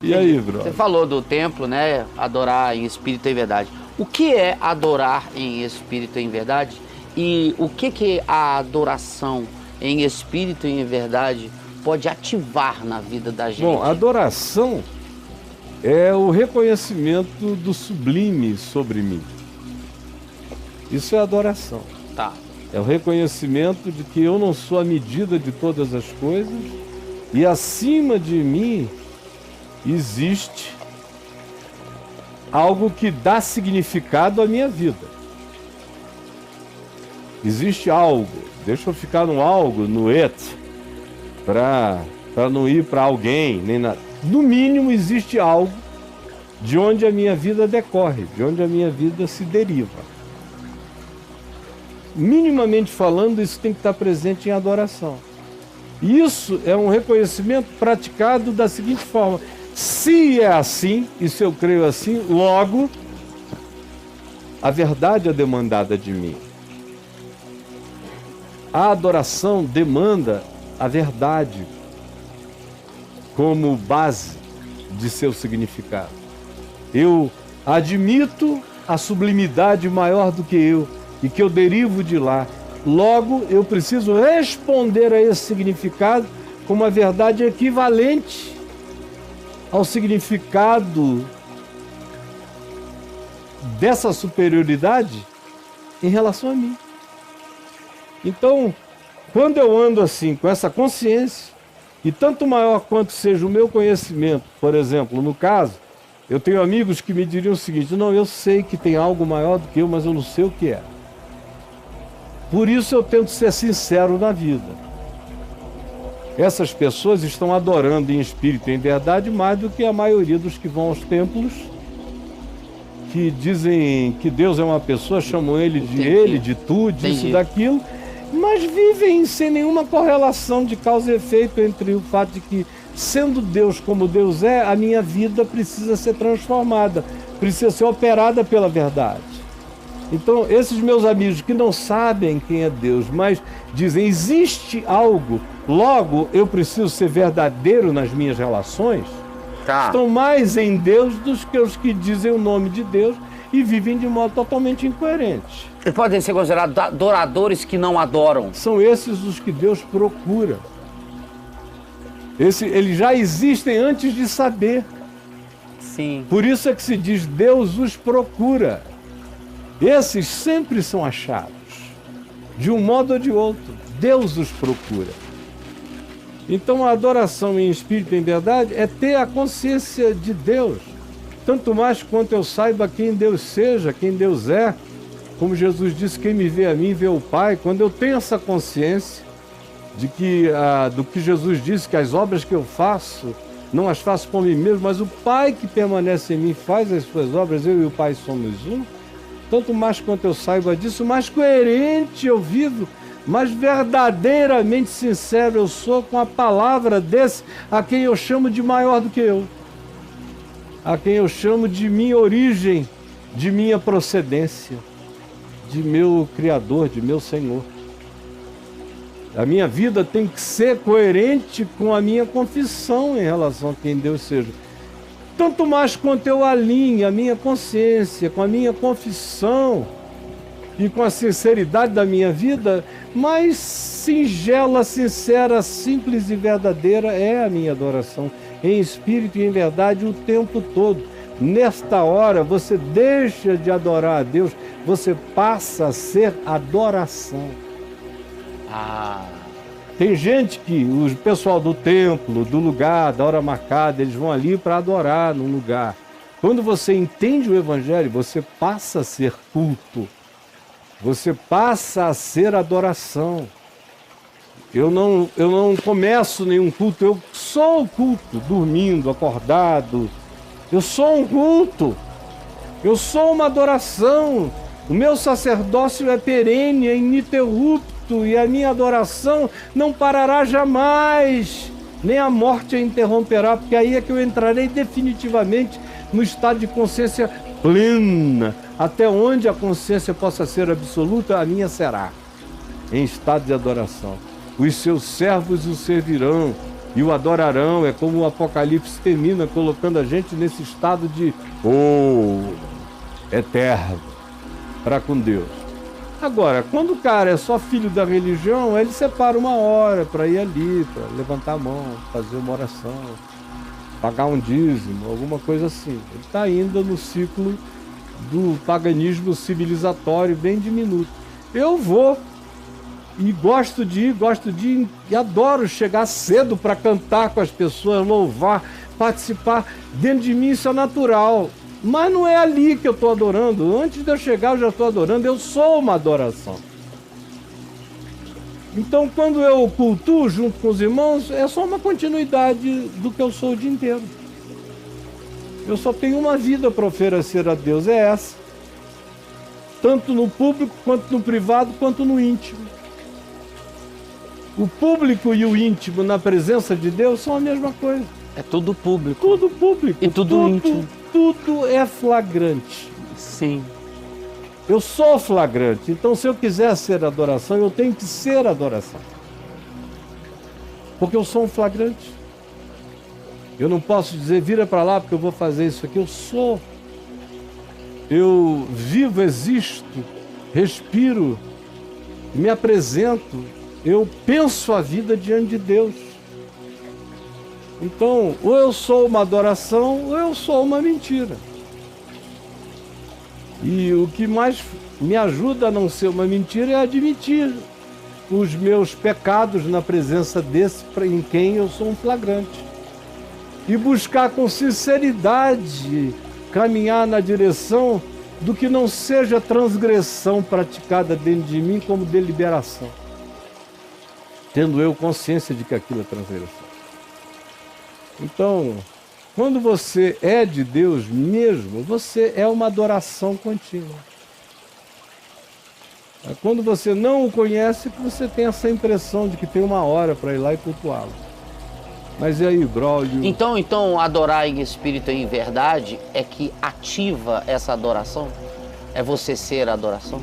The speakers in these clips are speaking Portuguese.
E aí, brother? Você falou do templo, né? Adorar em espírito e em verdade. O que é adorar em espírito e em verdade? E o que a adoração em espírito e em verdade pode ativar na vida da gente? Bom, adoração é o reconhecimento do sublime sobre mim. Isso é adoração. Tá. É o reconhecimento de que eu não sou a medida de todas as coisas e acima de mim existe algo que dá significado à minha vida. Existe algo, deixa eu ficar no algo, no et, para não ir para alguém, nem nada. No mínimo existe algo de onde a minha vida decorre, de onde a minha vida se deriva. Minimamente falando, isso tem que estar presente em adoração. Isso é um reconhecimento praticado da seguinte forma: se é assim, e se eu creio assim, logo a verdade é demandada de mim. A adoração demanda a verdade como base de seu significado. Eu admito a sublimidade maior do que eu e que eu derivo de lá. Logo, eu preciso responder a esse significado com uma verdade equivalente ao significado dessa superioridade em relação a mim. Então, quando eu ando assim, com essa consciência, e tanto maior quanto seja o meu conhecimento, por exemplo, no caso, eu tenho amigos que me diriam o seguinte: não, eu sei que tem algo maior do que eu, mas eu não sei o que é. Por isso eu tento ser sincero na vida. Essas pessoas estão adorando em espírito e em verdade mais do que a maioria dos que vão aos templos, que dizem que Deus é uma pessoa, chamam ele de tu, disso, daquilo, mas vivem sem nenhuma correlação de causa e efeito entre o fato de que, sendo Deus como Deus é, a minha vida precisa ser transformada, precisa ser operada pela verdade. Então, esses meus amigos que não sabem quem é Deus, mas dizem, existe algo, logo eu preciso ser verdadeiro nas minhas relações, estão mais em Deus do que os que dizem o nome de Deus e vivem de modo totalmente incoerente. Eles podem ser considerados adoradores que não adoram. São esses os que Deus procura. Eles já existem antes de saber. Sim. Por isso é que se diz, Deus os procura. Esses sempre são achados, de um modo ou de outro. Deus os procura. Então a adoração em espírito e em verdade é ter a consciência de Deus. Tanto mais quanto eu saiba quem Deus seja, quem Deus é. Como Jesus disse, quem me vê a mim, vê o Pai. Quando eu tenho essa consciência de que, do que Jesus disse, que as obras que eu faço, não as faço por mim mesmo, mas o Pai que permanece em mim faz as suas obras, eu e o Pai somos um. Tanto mais quanto eu saiba disso, mais coerente eu vivo, mais verdadeiramente sincero eu sou com a palavra desse a quem eu chamo de maior do que eu, a quem eu chamo de minha origem, de minha procedência, de meu Criador, de meu Senhor. A minha vida tem que ser coerente com a minha confissão em relação a quem Deus seja. Tanto mais quanto eu alinhe a minha consciência com a minha confissão e com a sinceridade da minha vida, mais singela, sincera, simples e verdadeira é a minha adoração, em espírito e em verdade o tempo todo. Nesta hora você deixa de adorar a Deus, você passa a ser adoração. Tem gente que, o pessoal do templo, do lugar, da hora marcada, eles vão ali para adorar num lugar. Quando você entende o Evangelho, você passa a ser culto. Você passa a ser adoração. Eu não começo nenhum culto, eu sou o culto, dormindo, acordado. Eu sou um culto. Eu sou uma adoração. O meu sacerdócio é perene, é ininterrupto. E a minha adoração não parará jamais, nem a morte a interromperá, porque aí é que eu entrarei definitivamente no estado de consciência plena. Até onde a consciência possa ser absoluta, a minha será, em estado de adoração. Os seus servos o servirão, E o adorarão é como o Apocalipse termina, colocando a gente nesse estado de eterno para com Deus. Agora, quando o cara é só filho da religião, ele separa uma hora para ir ali, para levantar a mão, fazer uma oração, pagar um dízimo, alguma coisa assim. Ele está ainda no ciclo do paganismo civilizatório bem diminuto. Eu vou e gosto de ir e adoro chegar cedo para cantar com as pessoas, louvar, participar. Dentro de mim isso é natural. Mas não é ali que eu estou adorando. Antes de eu chegar, eu já estou adorando. Eu sou uma adoração. Então, quando eu cultuo junto com os irmãos, é só uma continuidade do que eu sou o dia inteiro. Eu só tenho uma vida para oferecer a Deus, é essa. Tanto no público, quanto no privado, quanto no íntimo. O público e o íntimo na presença de Deus são a mesma coisa. É tudo público. Tudo público. E tudo íntimo. Tudo é flagrante. Sim. Eu sou flagrante. Então, se eu quiser ser adoração, eu tenho que ser adoração. Porque eu sou um flagrante. Eu não posso dizer, vira para lá porque eu vou fazer isso aqui. Eu sou. Eu vivo, existo, respiro, me apresento. Eu penso a vida diante de Deus. Então, ou eu sou uma adoração, ou eu sou uma mentira. E o que mais me ajuda a não ser uma mentira é admitir os meus pecados na presença desse em quem eu sou um flagrante. E buscar com sinceridade caminhar na direção do que não seja transgressão praticada dentro de mim como deliberação. Tendo eu consciência de que aquilo é transgressão. Então, quando você é de Deus mesmo, você é uma adoração contínua. É quando você não o conhece que você tem essa impressão de que tem uma hora para ir lá e cultuá-lo. Mas e aí, Braulio? Então, adorar em espírito e em verdade é que ativa essa adoração? É você ser a adoração?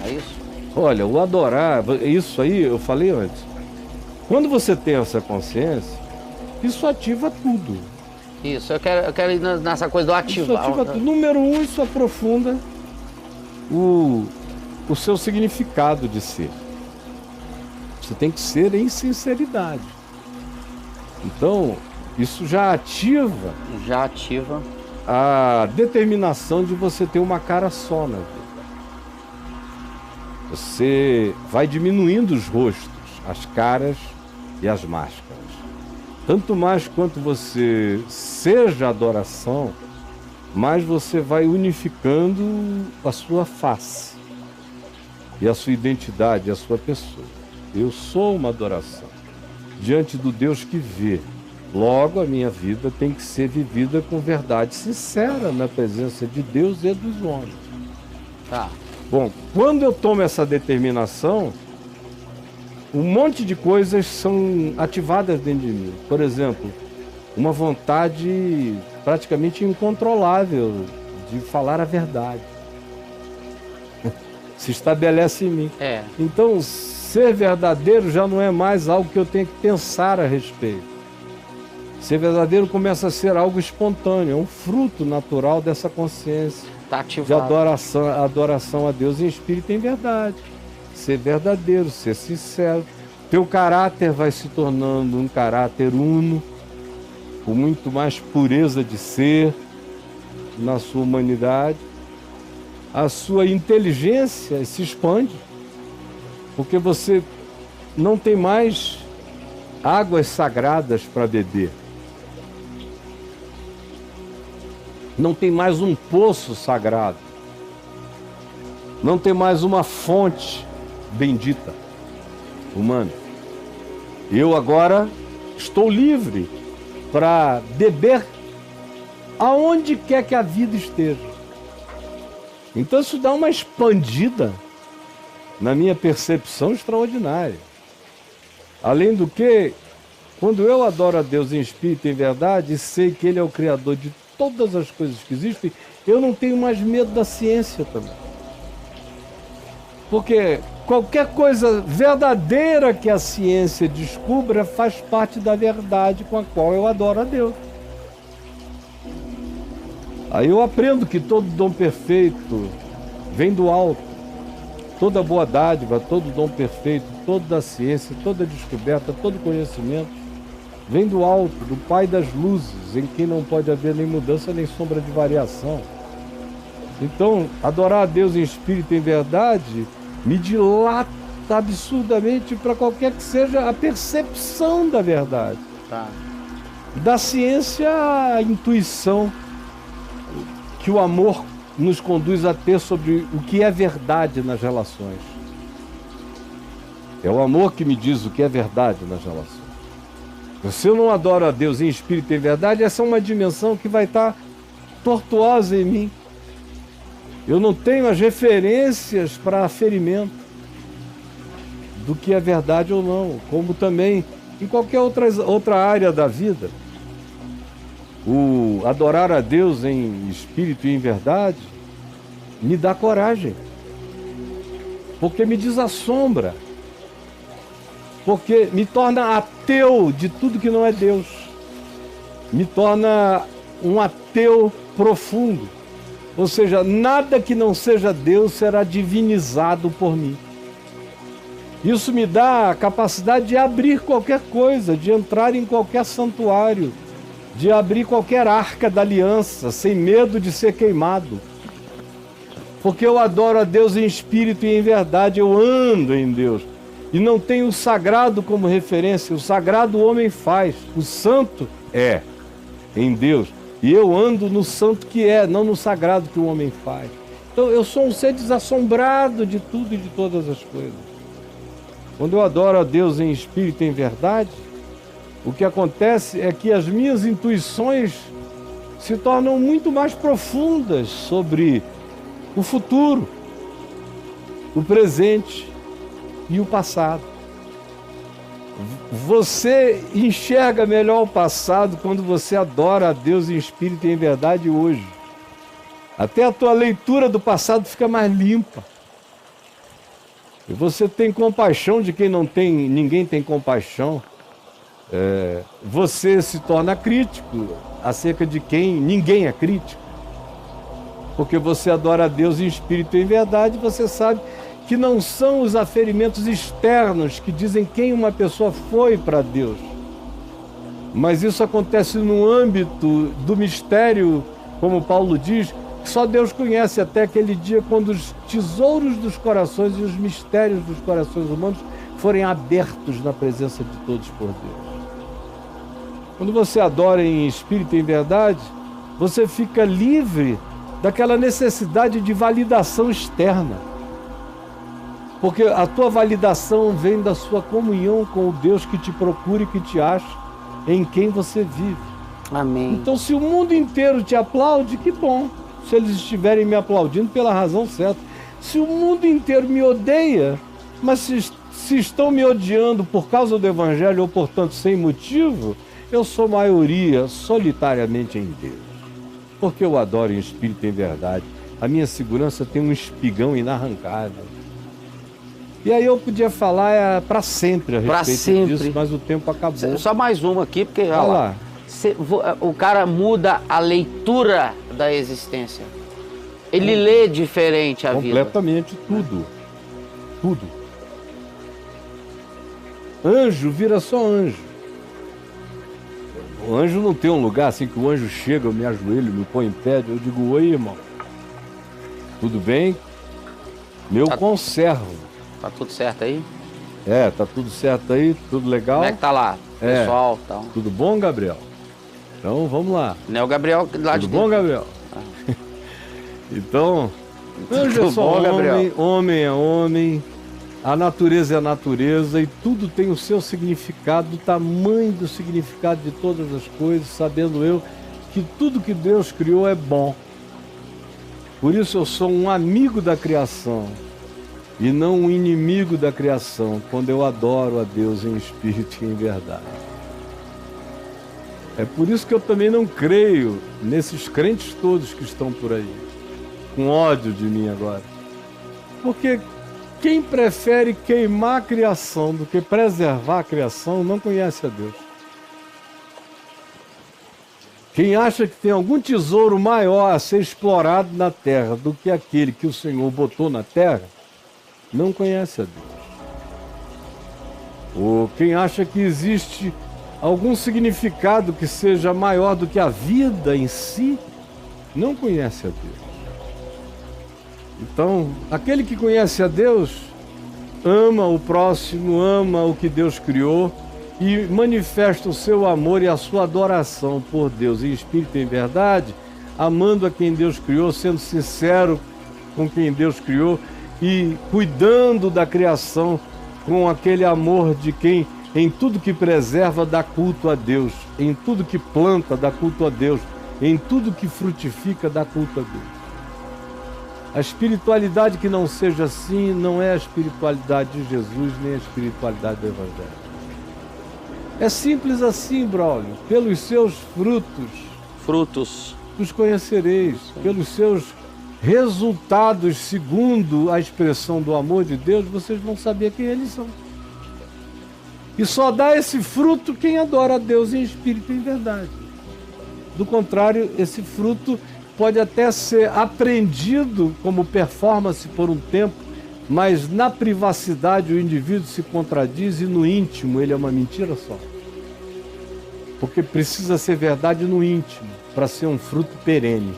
É isso? Olha, o adorar, isso aí eu falei antes. Quando você tem essa consciência, isso ativa tudo. Isso, eu quero ir nessa coisa do ativar. Isso ativa tudo. Número um, isso aprofunda o seu significado de ser. Você tem que ser em sinceridade. Então, isso já ativa a determinação de você ter uma cara só na vida. Você vai diminuindo os rostos, as caras e as máscaras. Tanto mais quanto você seja adoração, mais você vai unificando a sua face e a sua identidade, a sua pessoa. Eu sou uma adoração diante do Deus que vê. Logo, a minha vida tem que ser vivida com verdade sincera na presença de Deus e dos homens. Tá. Bom, quando eu tomo essa determinação, um monte de coisas são ativadas dentro de mim. Por exemplo, uma vontade praticamente incontrolável de falar a verdade. Se estabelece em mim. Então, ser verdadeiro já não é mais algo que eu tenho que pensar a respeito. Ser verdadeiro começa a ser algo espontâneo, é um fruto natural dessa consciência de adoração a Deus em espírito e em verdade. Ser verdadeiro, ser sincero. Teu caráter vai se tornando um caráter uno, com muito mais pureza de ser na sua humanidade. A sua inteligência se expande, porque você não tem mais águas sagradas para beber. Não tem mais um poço sagrado. Não tem mais uma fonte bendita humana. Eu agora estou livre para beber aonde quer que a vida esteja. Então isso dá uma expandida na minha percepção extraordinária. Além do que, quando eu adoro a Deus em espírito e em verdade, e sei que Ele é o Criador de todas as coisas que existem, eu não tenho mais medo da ciência também. Porque qualquer coisa verdadeira que a ciência descubra faz parte da verdade com a qual eu adoro a Deus. Aí eu aprendo que todo dom perfeito vem do alto. Toda boa dádiva, todo dom perfeito, toda a ciência, toda descoberta, todo conhecimento vem do alto, do Pai das luzes, em quem não pode haver nem mudança nem sombra de variação. Então, adorar a Deus em espírito e em verdade me dilata absurdamente para qualquer que seja a percepção da verdade. Tá. Da ciência à intuição que o amor nos conduz a ter sobre o que é verdade nas relações. É o amor que me diz o que é verdade nas relações. Se eu não adoro a Deus em espírito e em verdade, essa é uma dimensão que vai estar tortuosa em mim. Eu não tenho as referências para aferimento do que é verdade ou não, como também em qualquer outra área da vida. O adorar a Deus em espírito e em verdade me dá coragem, porque me desassombra, porque me torna ateu de tudo que não é Deus, me torna um ateu profundo, ou seja, nada que não seja Deus será divinizado por mim. Isso me dá a capacidade de abrir qualquer coisa, de entrar em qualquer santuário, de abrir qualquer arca da aliança, sem medo de ser queimado. Porque eu adoro a Deus em espírito e em verdade, eu ando em Deus. E não tenho o sagrado como referência, o sagrado o homem faz, o santo é em Deus. E eu ando no santo que é, não no sagrado que o homem faz. Então eu sou um ser desassombrado de tudo e de todas as coisas. Quando eu adoro a Deus em espírito e em verdade, o que acontece é que as minhas intuições se tornam muito mais profundas sobre o futuro, o presente e o passado. Você enxerga melhor o passado quando você adora a Deus em espírito e em verdade hoje. Até a tua leitura do passado fica mais limpa. E você tem compaixão de quem não tem, ninguém tem compaixão. Você se torna crítico acerca de quem ninguém é crítico. Porque você adora a Deus em espírito e em verdade, você sabe que não são os aferimentos externos que dizem quem uma pessoa foi para Deus. Mas isso acontece no âmbito do mistério, como Paulo diz, que só Deus conhece até aquele dia quando os tesouros dos corações e os mistérios dos corações humanos forem abertos na presença de todos por Deus. Quando você adora em espírito e em verdade, você fica livre daquela necessidade de validação externa. Porque a tua validação vem da sua comunhão com o Deus que te procura e que te acha, em quem você vive. Amém. Então, se o mundo inteiro te aplaude, que bom. Se eles estiverem me aplaudindo pela razão certa. Se o mundo inteiro me odeia, mas se estão me odiando por causa do Evangelho ou, portanto, sem motivo, eu sou maioria solitariamente em Deus. Porque eu adoro em espírito e em verdade. A minha segurança tem um espigão inarrancável. E aí eu podia falar para sempre a respeito disso, mas o tempo acabou. Só mais uma aqui, porque olha lá. O cara muda a leitura da existência. Ele lê diferente a vida. Completamente tudo. Tudo. Anjo vira só anjo. O anjo não tem um lugar assim que o anjo chega, eu me ajoelho, me põe em pé, eu digo, oi, irmão. Tudo bem? Meu conservo. Tá tudo certo aí? Tá tudo certo aí, tudo legal. Como é que tá lá, pessoal? Então. Tudo bom, Gabriel? Então, vamos lá. Não é o Gabriel lá de dentro. Tudo bom, Gabriel? Então, anjo é só homem, homem é homem, a natureza é a natureza e tudo tem o seu significado, o tamanho do significado de todas as coisas, sabendo eu que tudo que Deus criou é bom. Por isso eu sou um amigo da criação e não um inimigo da criação, quando eu adoro a Deus em espírito e em verdade. É por isso que eu também não creio nesses crentes todos que estão por aí, com ódio de mim agora. Porque quem prefere queimar a criação do que preservar a criação não conhece a Deus. Quem acha que tem algum tesouro maior a ser explorado na terra do que aquele que o Senhor botou na terra, não conhece a Deus. Ou quem acha que existe algum significado que seja maior do que a vida em si, não conhece a Deus. Então, aquele que conhece a Deus, ama o próximo, ama o que Deus criou e manifesta o seu amor e a sua adoração por Deus em espírito e em verdade, amando a quem Deus criou, sendo sincero com quem Deus criou e cuidando da criação com aquele amor de quem em tudo que preserva dá culto a Deus, em tudo que planta dá culto a Deus, em tudo que frutifica dá culto a Deus. A espiritualidade que não seja assim não é a espiritualidade de Jesus, nem a espiritualidade do Evangelho. É simples assim, Braulio. Pelos seus frutos os conhecereis. Pelos seus resultados, segundo a expressão do amor de Deus, vocês vão saber quem eles são. E só dá esse fruto quem adora a Deus em espírito e em verdade. Do contrário, esse fruto pode até ser aprendido como performance por um tempo, mas na privacidade o indivíduo se contradiz e no íntimo ele é uma mentira só. Porque precisa ser verdade no íntimo para ser um fruto perene.